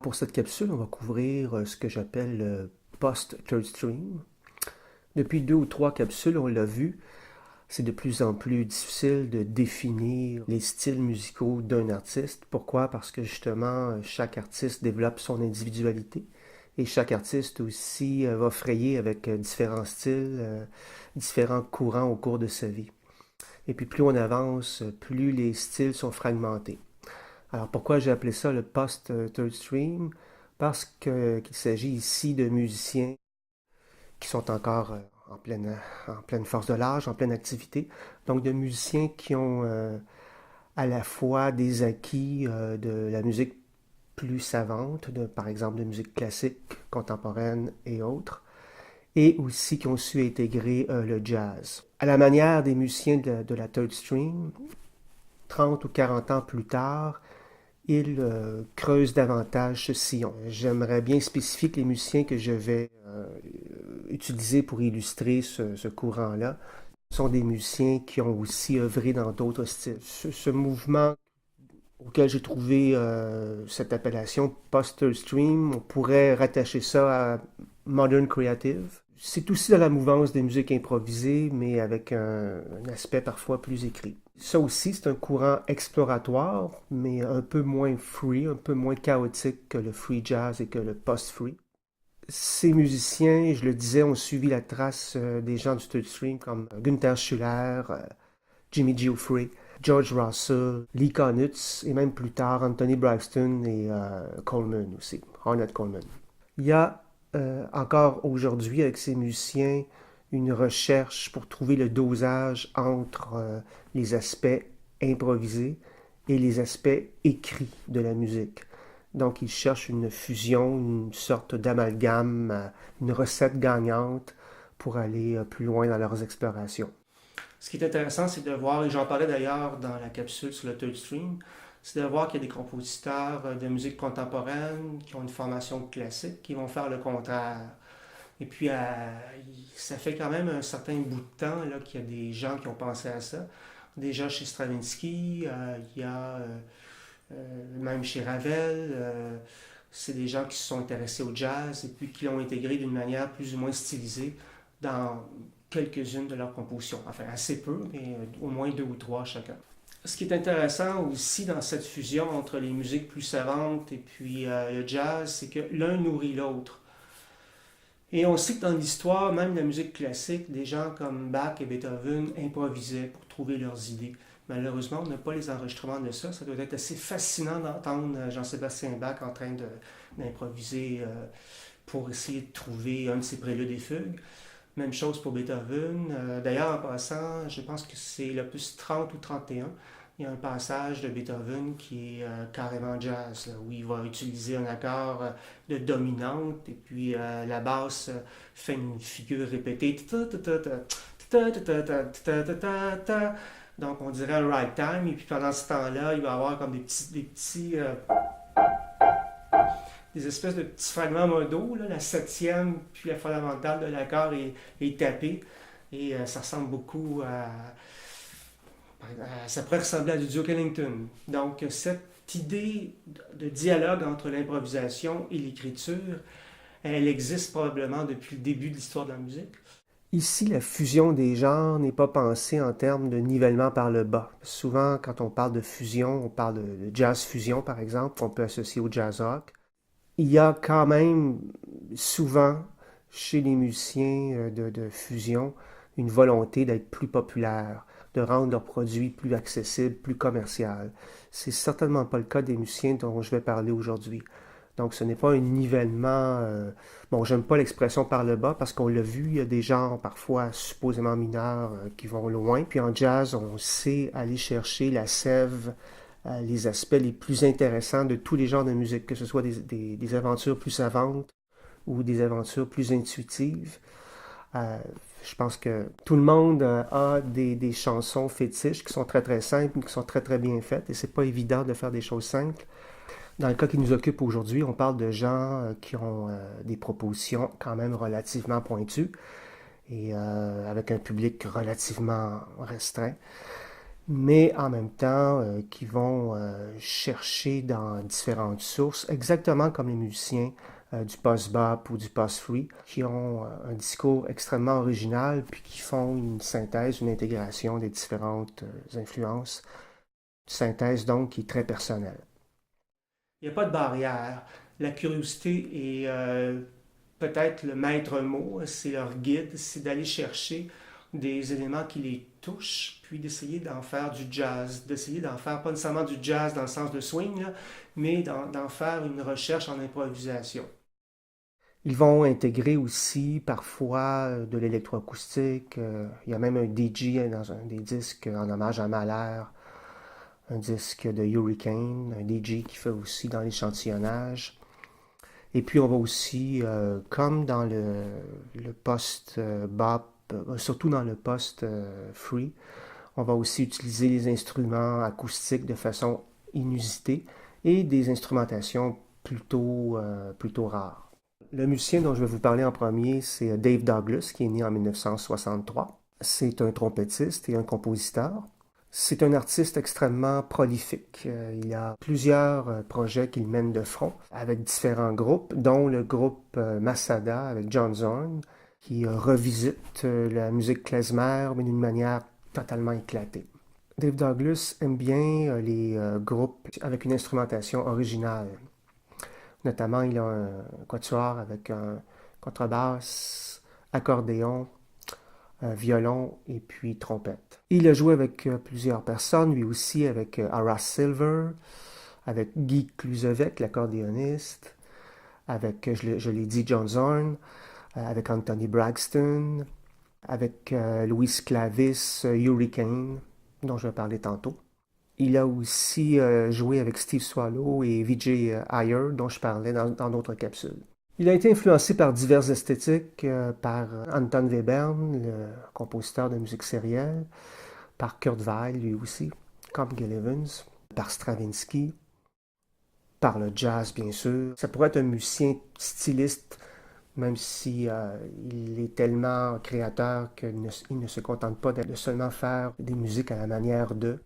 Pour cette capsule, on va couvrir ce que j'appelle le post-third stream. Depuis 2 ou 3 capsules, on l'a vu, c'est de plus en plus difficile de définir les styles musicaux d'un artiste. Pourquoi? Parce que justement, chaque artiste développe son individualité et chaque artiste aussi va frayer avec différents styles, différents courants au cours de sa vie. Et puis plus on avance, plus les styles sont fragmentés. Alors pourquoi j'ai appelé ça le post-third stream? Parce qu'il s'agit ici de musiciens qui sont encore en pleine force de l'âge, en pleine activité. Donc de musiciens qui ont à la fois des acquis de la musique plus savante, par exemple de musique classique, contemporaine et autres, et aussi qui ont su intégrer le jazz. À la manière des musiciens de la third stream, 30 ou 40 ans plus tard, il creuse davantage ce sillon. J'aimerais bien spécifier que les musiciens que je vais utiliser pour illustrer ce courant-là sont des musiciens qui ont aussi œuvré dans d'autres styles. Ce mouvement auquel j'ai trouvé cette appellation poster stream, on pourrait rattacher ça à modern creative. C'est aussi dans la mouvance des musiques improvisées, mais avec un aspect parfois plus écrit. Ça aussi, c'est un courant exploratoire, mais un peu moins free, un peu moins chaotique que le free jazz et que le post-free. Ces musiciens, je le disais, ont suivi la trace des gens du third stream comme Gunther Schuller, Jimmy Geoffrey, George Russell, Lee Konitz et même plus tard Anthony Braxton et Coleman aussi, Ornette Coleman. Il y a encore aujourd'hui avec ces musiciens une recherche pour trouver le dosage entre les aspects improvisés et les aspects écrits de la musique. Donc ils cherchent une fusion, une sorte d'amalgame, une recette gagnante pour aller plus loin dans leurs explorations. Ce qui est intéressant, c'est de voir, et j'en parlais d'ailleurs dans la capsule sur le third stream, c'est de voir qu'il y a des compositeurs de musique contemporaine qui ont une formation classique, qui vont faire le contraire. Et puis, ça fait quand même un certain bout de temps là, qu'il y a des gens qui ont pensé à ça. Déjà chez Stravinsky, il y a même chez Ravel, c'est des gens qui se sont intéressés au jazz et puis qui l'ont intégré d'une manière plus ou moins stylisée dans quelques-unes de leurs compositions. Enfin, assez peu, mais au moins 2 ou 3 chacun. Ce qui est intéressant aussi dans cette fusion entre les musiques plus savantes et puis le jazz, c'est que l'un nourrit l'autre. Et on sait que dans l'histoire, même de la musique classique, des gens comme Bach et Beethoven improvisaient pour trouver leurs idées. Malheureusement, on n'a pas les enregistrements de ça. Ça doit être assez fascinant d'entendre Jean-Sébastien Bach en train d'improviser pour essayer de trouver un de ses préludes et fugues. Même chose pour Beethoven. D'ailleurs, en passant, je pense que c'est l'opus 30 ou 31. Il y a un passage de Beethoven qui est carrément jazz, là, où il va utiliser un accord de dominante et puis la basse fait une figure répétée. Donc on dirait un ragtime et puis pendant ce temps-là, il va y avoir comme des espèces de petits fragments modaux. Là, la septième puis la fondamentale de l'accord est tapée et ça ressemble beaucoup à ça pourrait ressembler à du Duke Ellington. Donc, cette idée de dialogue entre l'improvisation et l'écriture, elle existe probablement depuis le début de l'histoire de la musique. Ici, la fusion des genres n'est pas pensée en termes de nivellement par le bas. Souvent, quand on parle de fusion, on parle de jazz fusion, par exemple, qu'on peut associer au jazz rock. Il y a quand même souvent, chez les musiciens de fusion, une volonté d'être plus populaire, de rendre leurs produits plus accessibles, plus commercial. C'est certainement pas le cas des musiciens dont je vais parler aujourd'hui. Donc ce n'est pas un nivellement... bon, j'aime pas l'expression par le bas parce qu'on l'a vu, il y a des genres parfois supposément mineurs qui vont loin. Puis en jazz, on sait aller chercher la sève, les aspects les plus intéressants de tous les genres de musique, que ce soit des aventures plus savantes ou des aventures plus intuitives. Euh, je pense que tout le monde a des chansons fétiches qui sont très très simples, qui sont très très bien faites, et c'est pas évident de faire des choses simples. Dans le cas qui nous occupe aujourd'hui, on parle de gens qui ont des propositions quand même relativement pointues et avec un public relativement restreint. mais en même temps qui vont chercher dans différentes sources, exactement comme les musiciens du post-bop ou du post-free, qui ont un discours extrêmement original, puis qui font une synthèse, une intégration des différentes influences. Une synthèse donc qui est très personnelle. Il n'y a pas de barrière. La curiosité est peut-être le maître mot, c'est leur guide, c'est d'aller chercher des éléments qui les touchent, puis d'essayer d'en faire du jazz, d'essayer d'en faire pas nécessairement du jazz dans le sens de swing, là, mais d'en faire une recherche en improvisation. Ils vont intégrer aussi parfois de l'électroacoustique. Il y a même un DJ dans un des disques en hommage à Mahler, un disque de Hurricane, un DJ qui fait aussi dans l'échantillonnage. Et puis on va aussi, comme dans le post-bop, surtout dans le post-free, on va aussi utiliser les instruments acoustiques de façon inusitée et des instrumentations plutôt rares. Le musicien dont je vais vous parler en premier, c'est Dave Douglas, qui est né en 1963. C'est un trompettiste et un compositeur. C'est un artiste extrêmement prolifique. Il y a plusieurs projets qu'il mène de front avec différents groupes, dont le groupe Masada avec John Zorn, qui revisite la musique klezmer, mais d'une manière totalement éclatée. Dave Douglas aime bien les groupes avec une instrumentation originale. Notamment, il a un quatuor avec un contrebasse, accordéon, violon et puis trompette. Il a joué avec plusieurs personnes, lui aussi avec Horace Silver, avec Guy Cluzevec, l'accordéoniste, avec, je l'ai dit, John Zorn, avec Anthony Braxton, avec Louis Clavis, Hurricane, dont je vais parler tantôt. Il a aussi joué avec Steve Swallow et Vijay Iyer, dont je parlais dans d'autres capsules. Il a été influencé par diverses esthétiques, par Anton Webern, le compositeur de musique sérielle, par Kurt Weill, lui aussi, comme Gil Evans, par Stravinsky, par le jazz, bien sûr. Ça pourrait être un musicien styliste, même si il est tellement créateur qu'il ne se contente pas de seulement faire des musiques à la manière d'eux.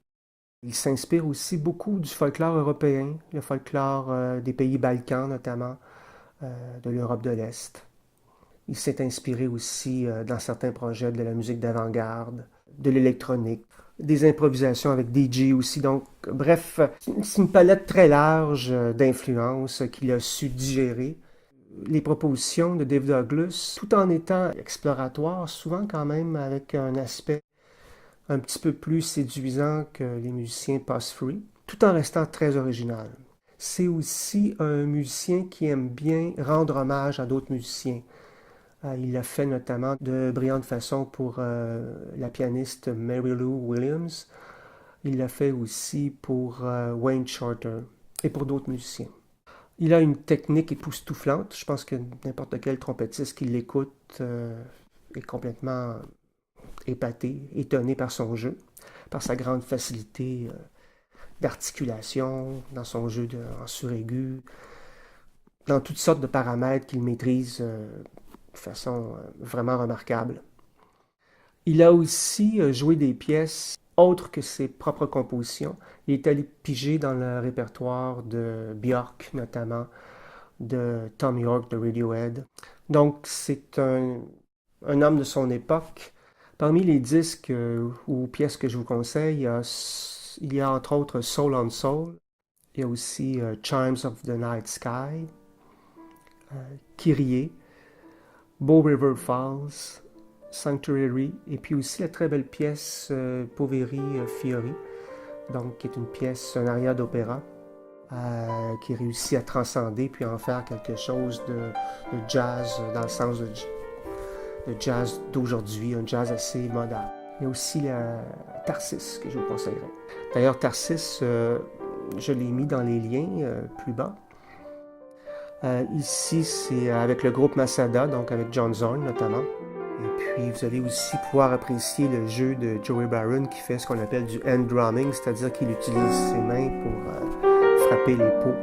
Il s'inspire aussi beaucoup du folklore européen, le folklore des pays Balkans notamment, de l'Europe de l'Est. Il s'est inspiré aussi dans certains projets de la musique d'avant-garde, de l'électronique, des improvisations avec DJ aussi. Donc, bref, c'est une palette très large d'influences qu'il a su digérer. Les propositions de Dave Douglas, tout en étant exploratoires, souvent quand même avec un aspect un petit peu plus séduisant que les musiciens post-free, tout en restant très original. C'est aussi un musicien qui aime bien rendre hommage à d'autres musiciens. Il l'a fait notamment de brillante façon pour la pianiste Mary Lou Williams. Il l'a fait aussi pour Wayne Shorter et pour d'autres musiciens. Il a une technique époustouflante. Je pense que n'importe quel trompettiste qui l'écoute est complètement épaté, étonné par son jeu, par sa grande facilité d'articulation, dans son jeu en suraigu, dans toutes sortes de paramètres qu'il maîtrise de façon vraiment remarquable. Il a aussi joué des pièces autres que ses propres compositions. Il est allé piger dans le répertoire de Björk notamment, de Tom York de Radiohead. Donc c'est un homme de son époque. Parmi les disques ou pièces que je vous conseille, il y a entre autres Soul on Soul, il y a aussi Chimes of the Night Sky, Kyrie, Bow River Falls, Sanctuary, et puis aussi la très belle pièce Poveri Fiori, donc qui est une pièce, un aria d'opéra, qui réussit à transcender puis à en faire quelque chose de jazz dans le sens de jazz d'aujourd'hui, un jazz assez moderne. Il y a aussi la Tarsis que je vous conseillerais. D'ailleurs, Tarsis, je l'ai mis dans les liens plus bas. Ici, c'est avec le groupe Masada, donc avec John Zorn notamment. Et puis, vous allez aussi pouvoir apprécier le jeu de Joey Barron qui fait ce qu'on appelle du hand drumming, c'est-à-dire qu'il utilise ses mains pour frapper les pots.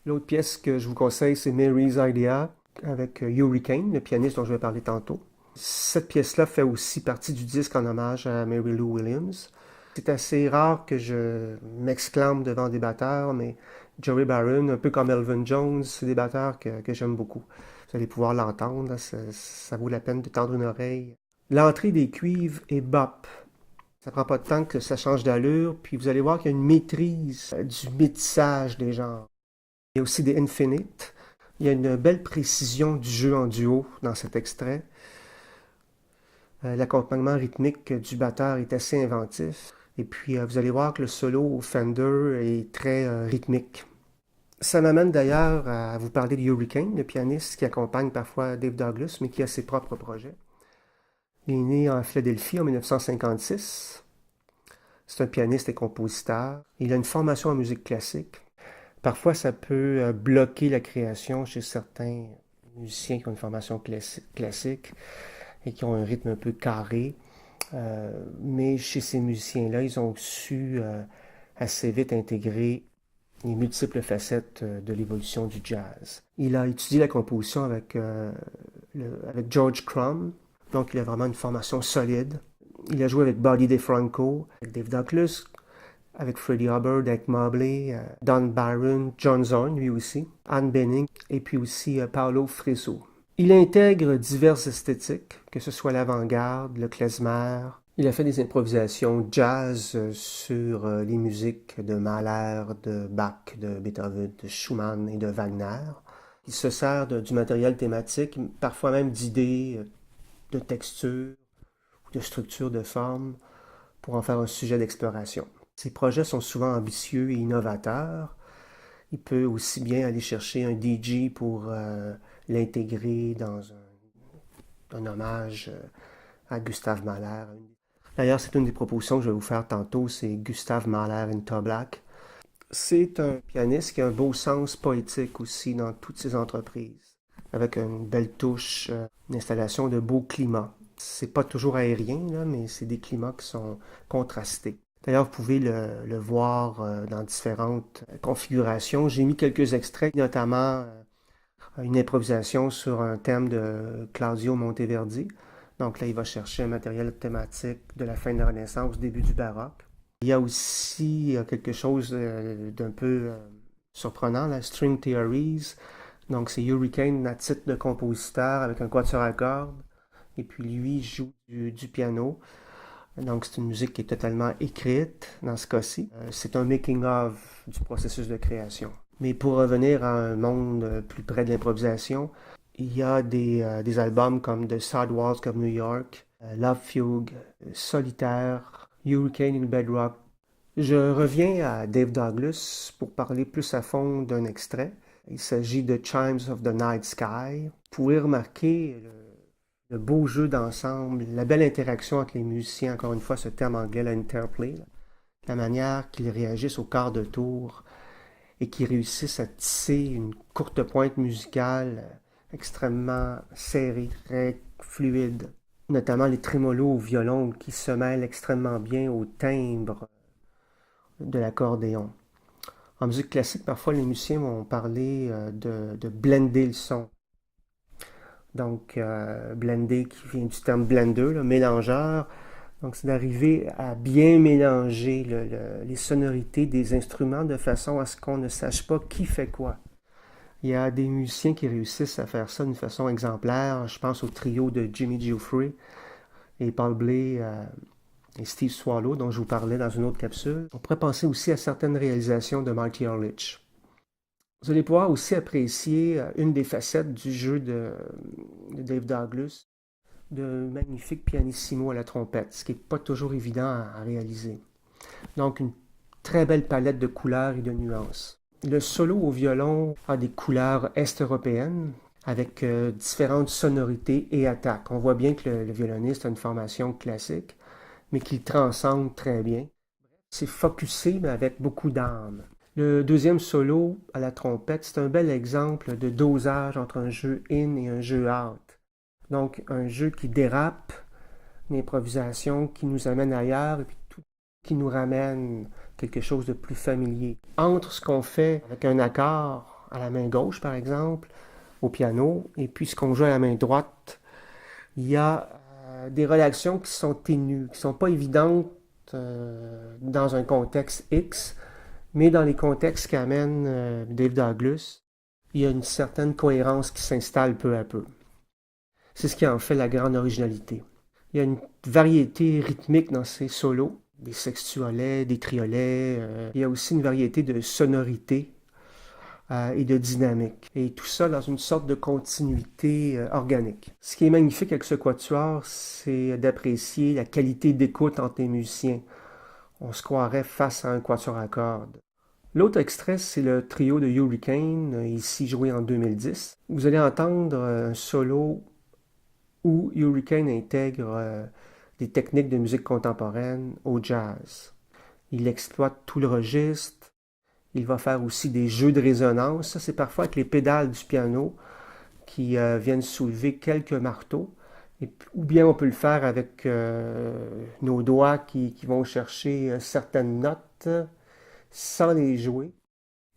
L'autre pièce que je vous conseille, c'est Mary's Idea avec Hurricane, le pianiste dont je vais parler tantôt. Cette pièce-là fait aussi partie du disque en hommage à Mary Lou Williams. C'est assez rare que je m'exclame devant des batteurs, mais Joey Baron, un peu comme Elvin Jones, c'est des batteurs que j'aime beaucoup. Vous allez pouvoir l'entendre, ça vaut la peine de tendre une oreille. L'entrée des cuivres est bop. Ça prend pas de temps que ça change d'allure, puis vous allez voir qu'il y a une maîtrise du métissage des genres. Il y a aussi des Infinite. Il y a une belle précision du jeu en duo dans cet extrait. L'accompagnement rythmique du batteur est assez inventif. Et puis, vous allez voir que le solo au Fender est très rythmique. Ça m'amène d'ailleurs à vous parler de Hurricane, le pianiste qui accompagne parfois Dave Douglas, mais qui a ses propres projets. Il est né en Philadelphie en 1956. C'est un pianiste et compositeur. Il a une formation en musique classique. Parfois, ça peut bloquer la création chez certains musiciens qui ont une formation classique et qui ont un rythme un peu carré. Mais chez ces musiciens-là, ils ont su assez vite intégrer les multiples facettes de l'évolution du jazz. Il a étudié la composition avec George Crumb, donc il a vraiment une formation solide. Il a joué avec Buddy DeFranco, avec Dave Douglas, avec Freddie Hubbard, avec Mobley, Don Byron, John Zorn, lui aussi, Anne Benning, et puis aussi Paolo Freso. Il intègre diverses esthétiques, que ce soit l'avant-garde, le klezmer. Il a fait des improvisations jazz sur les musiques de Mahler, de Bach, de Beethoven, de Schumann et de Wagner. Il se sert du matériel thématique, parfois même d'idées, de textures, de structures, de formes, pour en faire un sujet d'exploration. Ses projets sont souvent ambitieux et innovateurs. Il peut aussi bien aller chercher un DJ pour l'intégrer dans un hommage à Gustav Mahler. D'ailleurs, c'est une des propositions que je vais vous faire tantôt, c'est Gustav Mahler in Toblach. C'est un pianiste qui a un beau sens poétique aussi dans toutes ses entreprises, avec une belle touche, une installation de beau climat. C'est pas toujours aérien, là, mais c'est des climats qui sont contrastés. D'ailleurs, vous pouvez le voir dans différentes configurations. J'ai mis quelques extraits, notamment une improvisation sur un thème de Claudio Monteverdi. Donc là, il va chercher un matériel thématique de la fin de la Renaissance, début du baroque. Il y a aussi quelque chose d'un peu surprenant, la String Theories. Donc c'est Hurricane à titre de compositeur avec un quatuor à cordes. Et puis lui joue du piano. Donc c'est une musique qui est totalement écrite dans ce cas-ci. C'est un making-of du processus de création. Mais pour revenir à un monde plus près de l'improvisation, il y a des albums comme The Sidewalks of New York, Love Fugue, Solitaire, Hurricane in Bedrock. Je reviens à Dave Douglas pour parler plus à fond d'un extrait. Il s'agit de Chimes of the Night Sky. Vous pouvez remarquer le beau jeu d'ensemble, la belle interaction entre les musiciens, encore une fois ce terme anglais, l'interplay, la manière qu'ils réagissent au quart de tour et qu'ils réussissent à tisser une courte pointe musicale extrêmement serrée, très fluide. Notamment les trémolos au violon qui se mêlent extrêmement bien au timbre de l'accordéon. En musique classique, parfois les musiciens vont parler de blender le son. Donc, blender qui vient du terme blender, là, mélangeur. Donc, c'est d'arriver à bien mélanger les sonorités des instruments de façon à ce qu'on ne sache pas qui fait quoi. Il y a des musiciens qui réussissent à faire ça d'une façon exemplaire. Je pense au trio de Jimmy Giuffre et Paul Bley et Steve Swallow, dont je vous parlais dans une autre capsule. On pourrait penser aussi à certaines réalisations de Marty Ehrlich. Vous allez pouvoir aussi apprécier une des facettes du jeu de Dave Douglas, de magnifiques pianissimo à la trompette, ce qui n'est pas toujours évident à réaliser. Donc, une très belle palette de couleurs et de nuances. Le solo au violon a des couleurs est-européennes, avec différentes sonorités et attaques. On voit bien que le violoniste a une formation classique, mais qu'il transcende très bien. C'est focusé, mais avec beaucoup d'âme. Le deuxième solo à la trompette, c'est un bel exemple de dosage entre un jeu in et un jeu out. Donc, un jeu qui dérape, une improvisation qui nous amène ailleurs, et puis tout qui nous ramène quelque chose de plus familier. Entre ce qu'on fait avec un accord à la main gauche, par exemple, au piano, et puis ce qu'on joue à la main droite, il y a des relations qui sont ténues, qui sont pas évidentes dans un contexte X, mais dans les contextes qu'amène Dave Douglas, il y a une certaine cohérence qui s'installe peu à peu. C'est ce qui en fait la grande originalité. Il y a une variété rythmique dans ses solos, des sextuolets, des triolets. Il y a aussi une variété de sonorités et de dynamique. Et tout ça dans une sorte de continuité organique. Ce qui est magnifique avec ce quatuor, c'est d'apprécier la qualité d'écoute entre les musiciens. On se croirait face à un quatuor à cordes. L'autre extrait, c'est le trio de Hurricane, ici joué en 2010. Vous allez entendre un solo où Hurricane intègre des techniques de musique contemporaine au jazz. Il exploite tout le registre. Il va faire aussi des jeux de résonance. Ça, c'est parfois avec les pédales du piano qui viennent soulever quelques marteaux. Ou bien on peut le faire avec nos doigts qui vont chercher certaines notes sans les jouer.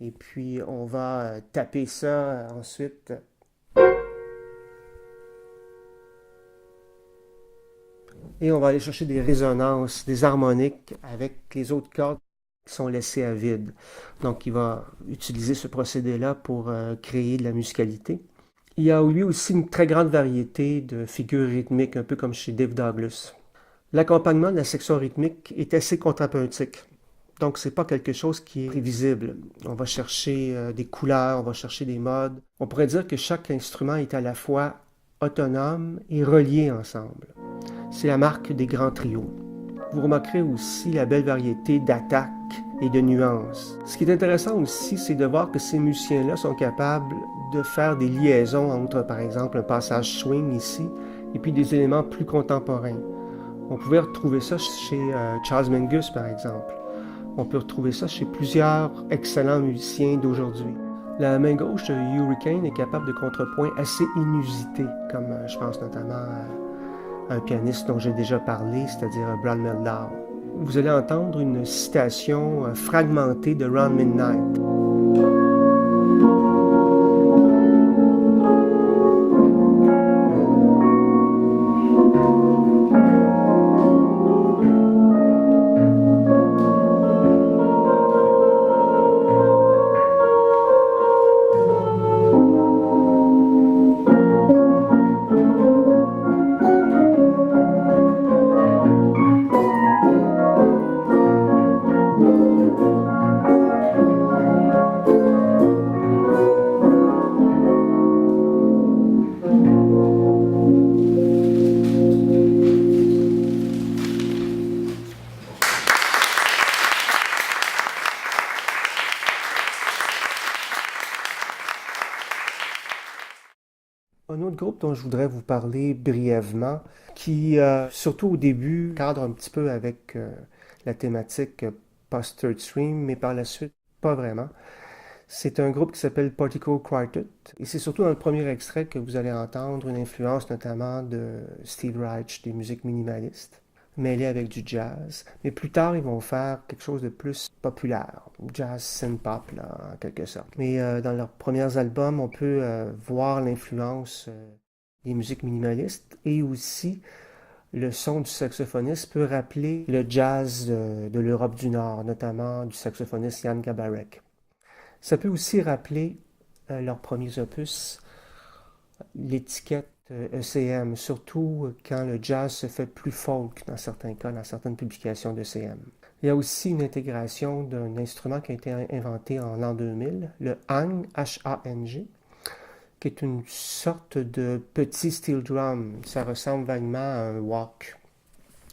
Et puis on va taper ça ensuite. Et on va aller chercher des résonances, des harmoniques avec les autres cordes qui sont laissées à vide. Donc il va utiliser ce procédé-là pour créer de la musicalité. Il y a lui aussi une très grande variété de figures rythmiques, un peu comme chez Dave Douglas. L'accompagnement de la section rythmique est assez contrapuntique. Donc c'est pas quelque chose qui est prévisible. On va chercher des couleurs, on va chercher des modes. On pourrait dire que chaque instrument est à la fois autonome et relié ensemble. C'est la marque des grands trios. Vous remarquerez aussi la belle variété d'attaques et de nuances. Ce qui est intéressant aussi, c'est de voir que ces musiciens-là sont capables de faire des liaisons entre, par exemple, un passage swing ici et puis des éléments plus contemporains. On pouvait retrouver ça chez Charles Mingus, par exemple. On peut retrouver ça chez plusieurs excellents musiciens d'aujourd'hui. La main gauche de Hurricane est capable de contrepoints assez inusités, comme je pense notamment à un pianiste dont j'ai déjà parlé, c'est-à-dire Brad Mehldau. Vous allez entendre une citation fragmentée de Round Midnight. Un autre groupe dont je voudrais vous parler brièvement, qui, surtout au début, cadre un petit peu avec la thématique post-Third Stream, mais par la suite, pas vraiment. C'est un groupe qui s'appelle Particle Quartet, et c'est surtout dans le premier extrait que vous allez entendre une influence notamment de Steve Reich, des musiques minimalistes, mêlées avec du jazz. Mais plus tard, ils vont faire quelque chose de plus populaire, jazz synth-pop, là, en quelque sorte. Mais dans leurs premiers albums, on peut voir l'influence des musiques minimalistes et aussi le son du saxophoniste peut rappeler le jazz de l'Europe du Nord, notamment du saxophoniste Jan Garbarek. Ça peut aussi rappeler leurs premiers opus, l'étiquette ECM, surtout quand le jazz se fait plus folk dans certains cas, dans certaines publications d'ECM. Il y a aussi une intégration d'un instrument qui a été inventé en l'an 2000, le Hang, H-A-N-G, qui est une sorte de petit steel drum. Ça ressemble vaguement à un wok,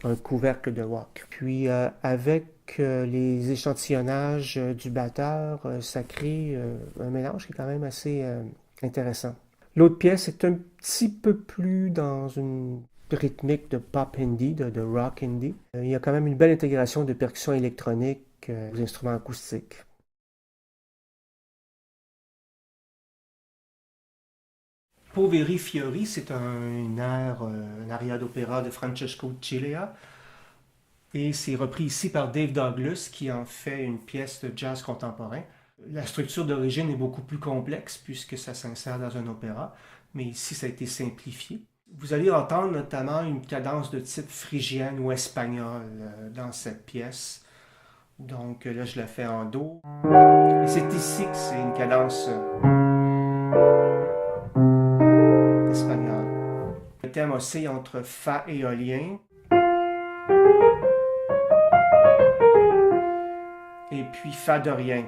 un couvercle de wok. Puis avec les échantillonnages du batteur, ça crée un mélange qui est quand même assez intéressant. L'autre pièce est un petit peu plus dans une rythmique de pop indie, de rock indie. Il y a quand même une belle intégration de percussions électroniques aux instruments acoustiques. Poveri Fiori, c'est un air, un aria d'opéra de Francesco Cilea. Et c'est repris ici par Dave Douglas, qui en fait une pièce de jazz contemporain. La structure d'origine est beaucoup plus complexe puisque ça s'insère dans un opéra, mais ici ça a été simplifié. Vous allez entendre notamment une cadence de type phrygienne ou espagnole dans cette pièce. Donc là, je la fais en Do. Et c'est ici que c'est une cadence espagnole. Le thème oscille entre Fa éolien et puis Fa dorien.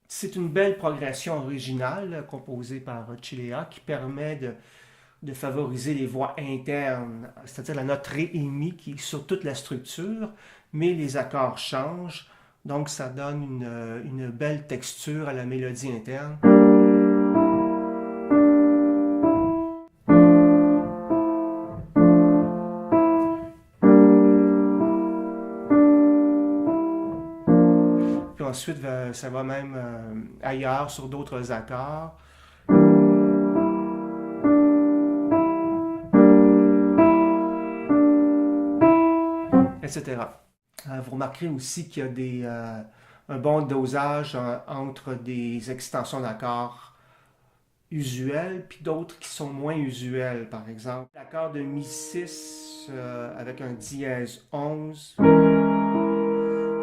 C'est une belle progression originale composée par Cilea qui permet de favoriser les voix internes, c'est-à-dire la note Ré et Mi qui est sur toute la structure, mais les accords changent, donc ça donne une belle texture à la mélodie interne. Puis ensuite, ça va même ailleurs sur d'autres accords. Etc. Vous remarquerez aussi qu'il y a un bon dosage entre des extensions d'accords usuelles puis d'autres qui sont moins usuelles. Par exemple, l'accord de Mi 6 avec un dièse 11,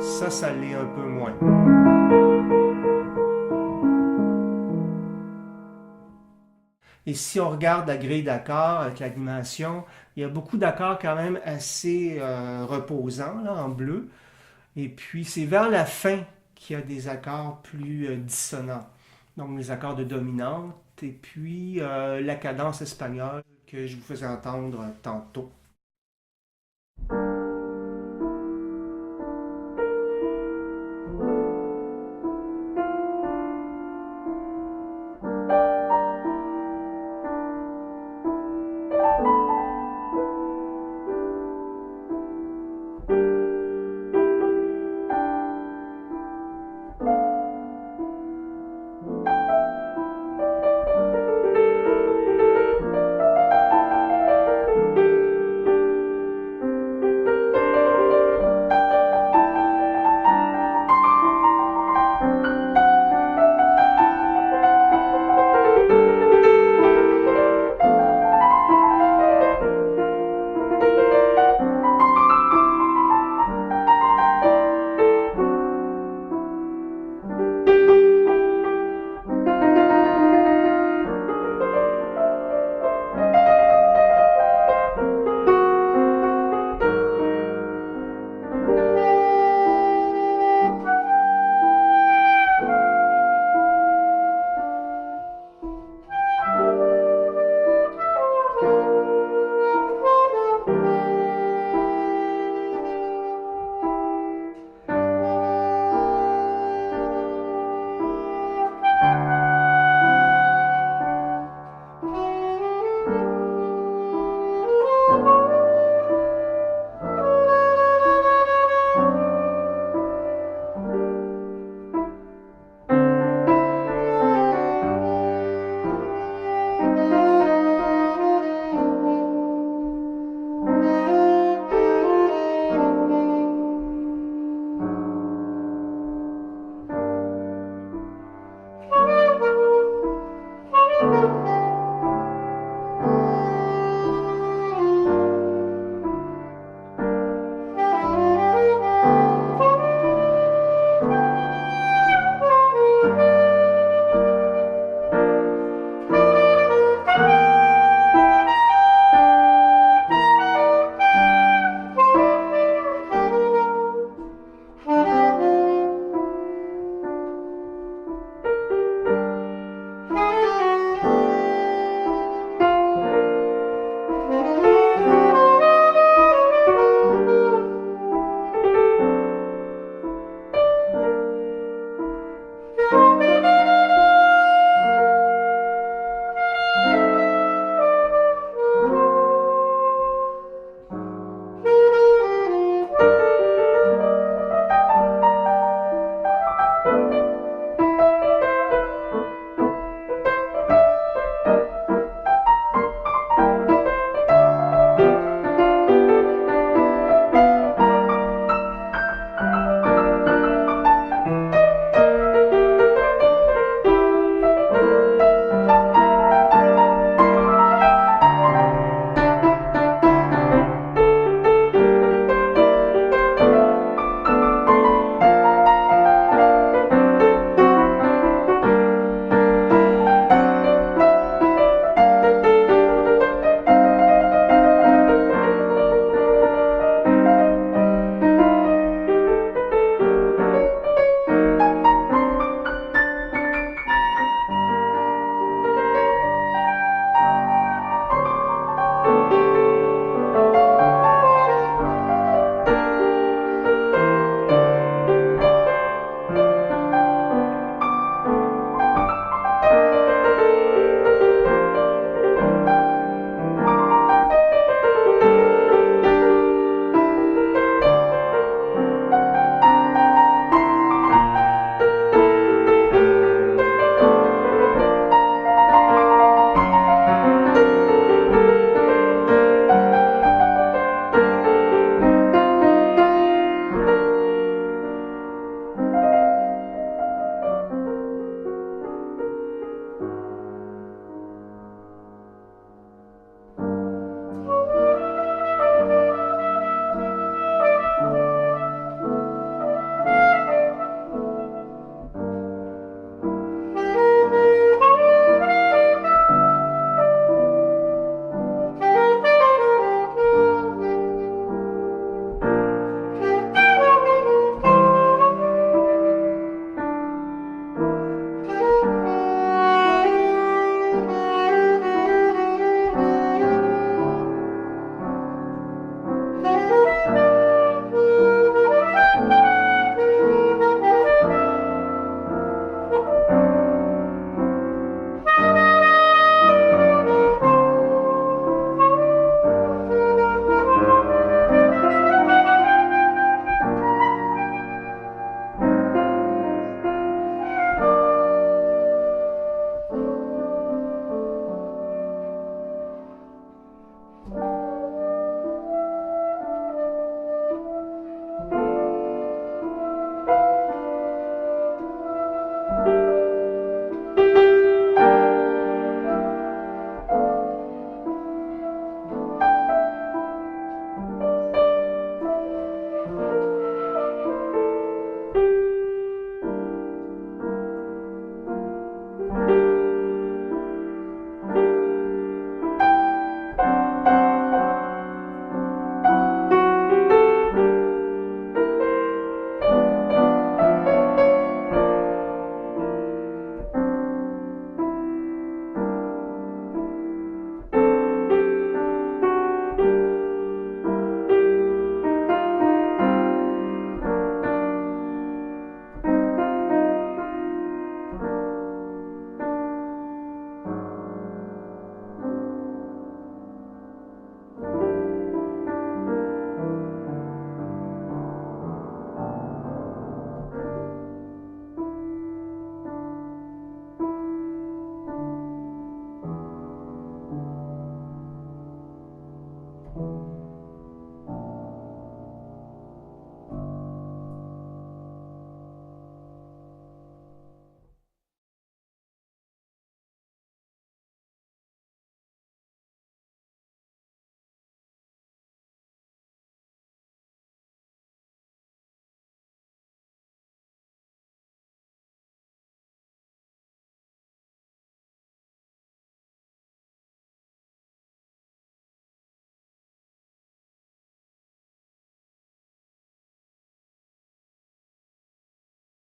ça l'est un peu moins. Et si on regarde la grille d'accords avec l'animation, il y a beaucoup d'accords quand même assez reposants là, en bleu. Et puis c'est vers la fin qu'il y a des accords plus dissonants. Donc les accords de dominante et puis la cadence espagnole que je vous faisais entendre tantôt.